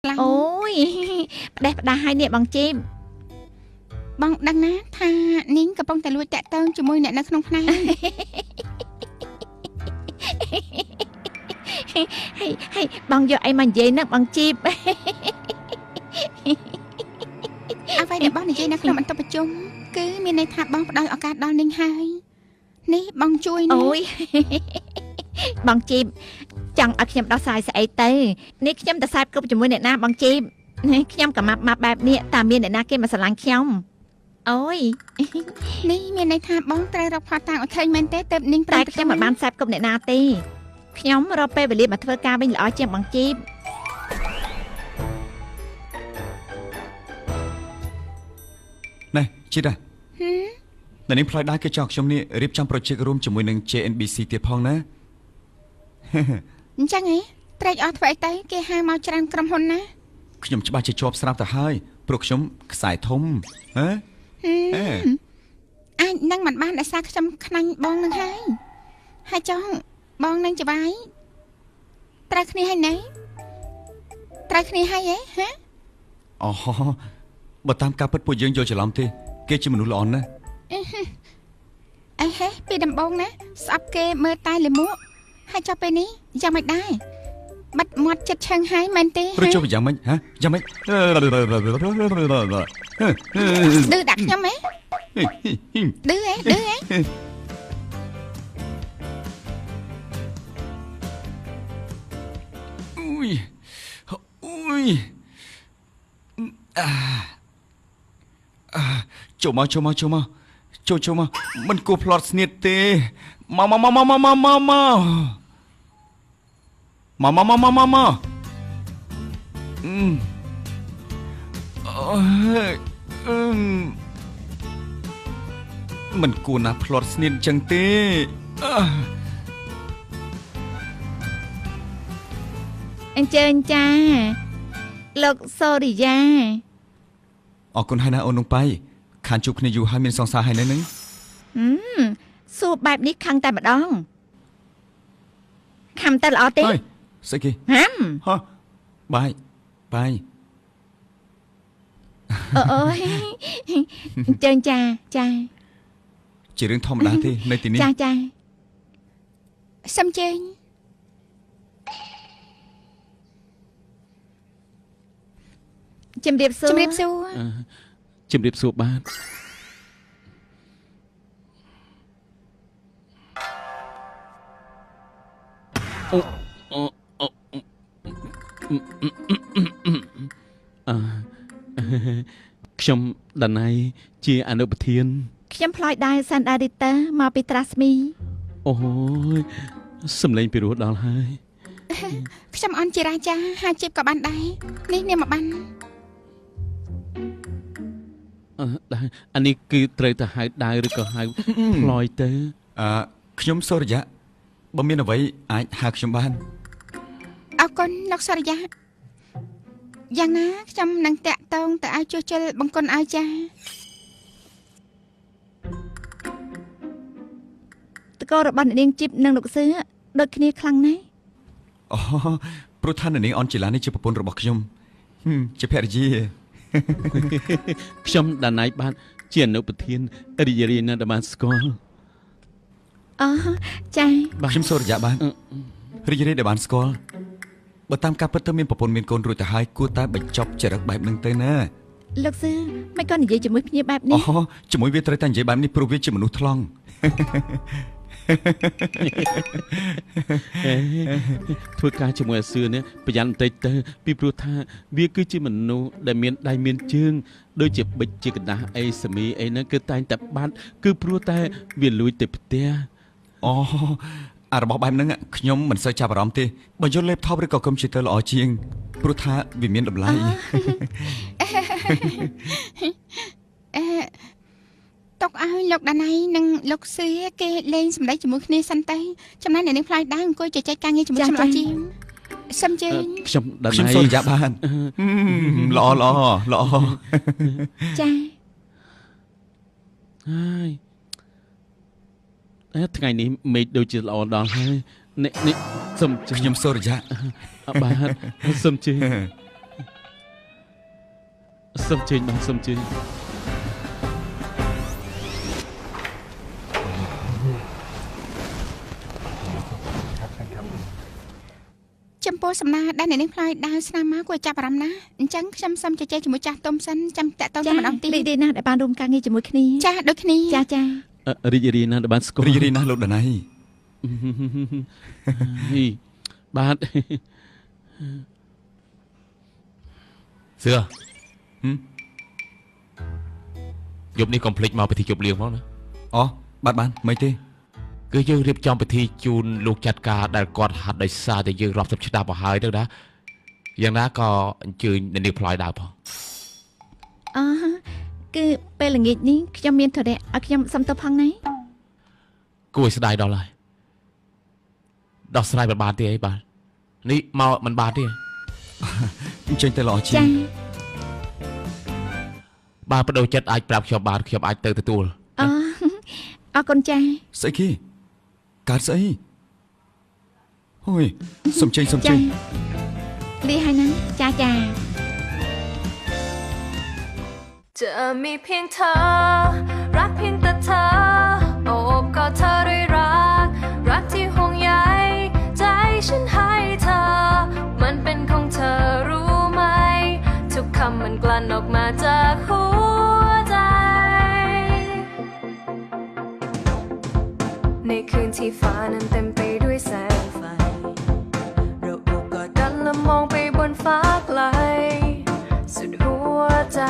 អូយផ្ដេសផ្ដាស់ឲ្យនេះបងជីបបងដឹងណាថានាងកំពុងតែលួចតាក់ទងជាមួយអ្នកនៅក្នុងផ្នែកហើយបងយកអីមកនិយាយនឹងបងជីបអ្វីដែលបងនិយាយនៅក្នុងបន្ទប់ប្រជុំគឺមានន័យថាបងផ្ដល់ឱកាសដល់នាងហើយនេះបងជួយណាអូយបងជីបចង់ឲ្យខ្ញុំដោះស្រាយស្អីទៅនេះខ្ញុំទៅសាបគប់ជាមួយអ្នកណាបងជីបខ្ញុំក៏ម៉ាប់បែបនេះតើមានអ្នកណាគេមកស្រឡាញ់ខ្ញុំអូយនេះមានន័យថាបងត្រូវរកផាត់តាំងឲ្យឃើញមែនទេទើបនាងតែខ្ញុំមិនបានសាបគប់អ្នកណាទេខ្ញុំរកពេលវេលាមកធ្វើការវិញល្អជាងបងជីបណែជីតានៅនេះផ្លាយដែរគេចង់ខ្ញុំនេះរៀបចំប្រូជែករួមជាមួយនឹង JNBC ទៀតផងណាអញ្ចឹងហ៎ត្រេកអរធ្វើអីទៅគេហៅមកច្រើនក្រុមហ៊ុនណាខ្ញុំច្បាស់ជាជាប់ស្រាប់ទៅហើយព្រោះខ្ញុំខ្សែធំហ៎អាចនឹងមិនបានដោយសារខ្ញុំខ្នាញ់បងនឹងហើយចង់បងនឹងច្បាយត្រូវគ្នាហើយណែត្រូវគ្នាហើយហ៎អូបើតាមការពិតពួកយើងយកច្រឡំទេគេជាមនុស្សល្អណាស់អីហេពីដំបងណាស្អប់គេមើលតែលិមួកហើយចុះពេលនេះយ៉ាងមិនដែរបាត់មាត់ចិត្តឆឹងហើយមែនទេព្រោះចុះយ៉ាងម៉េចហ៎យ៉ាងម៉េចឌឺដាក់ខ្ញុំហ៎ឌឺហ៎អូយចូលមកមិនគួរផ្លត់ស្នៀតទេមកមិនគួរណាផ្លត់ស្នៀតចឹងទេអញ្ជើញចាលោកសូរិយាអរគុណហើយណាអូននងប៉ៃខានជួបគ្នាយូរហើយមានសង្សារហើយនៅនឹងសួរបែបនេះខឹងតែម្ដងខំតែល្អទេហើយស្អីគេហាំហ៎បាយអូយអញ្ជើញចាជារឿងធម្មតាទេនៅទីនេះចាសំជើញជំរាបសួរបាទខ្ញុំដាណៃជាអនុប្រធានខ្ញុំផ្លាយដែរសាន់ដារីតាមកពីត្រាស្មីអូយសំឡេងពីរោះដល់ហើយខ្ញុំអន់ជារាចាហាជីបក៏បានដែរនេះនាងមកបានអានេះគឺត្រូវទៅហៅដាវឬក៏ហៅផ្លយទៅខ្ញុំសូរិយាបើមានអ្វីអាចហៅខ្ញុំបានអរគុណលោកសូរិយាយ៉ាងណាខ្ញុំនឹងតាក់ទងទៅឲ្យជួសជុលបង្គន់ឲ្យចាតករបស់នាងជីបនិងលោកសឿដូចគ្នាខ្លាំងណាស់អូព្រោះថានាងអនជីឡានេះជាប្រពន្ធរបស់ខ្ញុំជាភរិយាខ្ញុំដាណៃបាទជាអនុប្រធានរីករាយណាស់ដែលបានស្គាល់ចាខ្ញុំសូរិយាបាទរីករាយដែលបានស្គាល់បើតាមការពិតទៅមានប្រពន្ធមានកូនរួចទៅហើយគួរតែបញ្ចប់ចរិតបែបហ្នឹងទៅណាលោកសឿមិនក៏និយាយជាមួយភ្ញៀវបែបនេះជាមួយវាត្រូវតែនិយាយបែបនេះព្រោះវាជាមនុស្សថ្លង់ធ្វើការជាមួយអាសឿនេះប្រយ័ត្នបន្តិចទៅពីព្រោះថាវាគឺជាមនុស្សដែលមានដៃមានជើងដូចជាបិចជាกระดาษអីសមីអីហ្នឹងគឺតែងតែបាត់គឺព្រោះតែវាលួចទៅផ្ទះរបស់បែបហ្នឹងខ្ញុំមិនសូវចាប់អារម្មណ៍ទេបើយក laptop ឬក៏ computer ល្អជាងព្រោះថាវាមានតម្លៃទុកឲ្យលោកដាណៃនិងលោកសឿគេលេងសម្ដែងជាមួយគ្នាសិនទៅចំណែកអ្នកនាងផ្លាយដែរអង្គុយជជែកការងារជាមួយខ្ញុំល្អជាងសំជើញខ្ញុំដាណៃខ្ញុំសូរិយាបានល្អចាហើយថ្ងៃនេះមេឃដូចជាល្អដល់ហើយនេះសុំខ្ញុំសូរិយាបាទសុំជឿ សុំជើញបាទសុំជើញ ចំពោះសំណើដែលអ្នកនាងផ្លាយដើរស្នាមមកគួរចាប់អារម្មណ៍ណាស់អញ្ចឹងខ្ញុំសូមជជែកជាមួយចាស់ទុំសិនចាំតាក់ទងតែម្ដងទៀត រីករាយណាស់ដែលបានរួមការងារជាមួយគ្នា ចាស់ដូចគ្នា ចាចា រីករាយណាស់ដែលបានស្គាល់ រីករាយណាស់លោកដណៃ ហីបាទ សឿ ហឹម យប់នេះកុំភ្លេចមកពិធីជប់លៀងផងណា អូបានមិនទេ គឺយើងរៀបចំពិធីជូនលោកចាត់ការដែលគាត់ហាត់ដោយសារតែយើងរាប់សិបឆ្នាំមកហើយទៅណាយ៉ាងណាក៏អញ្ជើញអ្នកនាងផ្លាយដើរផង គឺពេលល្ងាចនេះខ្ញុំមានធរៈឲ្យខ្ញុំសុំទៅផងណា គួរឲ្យស្ដាយដល់ហើយដោះស្រាយមិនបានទេអីបាទនេះមកមិនបានទេ អញ្ចឹងទៅល្អជា ចា ង បើបដូរចិត្តអាចប្រាប់ខ្ញុំបានខ្ញុំអាចទៅទទួល អរគុណចា ស្អីគេកើតស្អីហូយសុំចេញ ចាលីហើយណាចាចា จะมีเพียงเธอรักเพียงแต่เธอโอบกอดเธอด้วยรักที่ห่วงใยใจฉันให้เธอมันเป็นของเธอรู้ไหมทุกคำมันกลั่นออกมาจากหัวใจในคืนที่ฟ้านั้นเต็มไปด้วยแสงไฟเราโอบกอดกันและมองไปบนฟ้าไกลสุดหัวใจ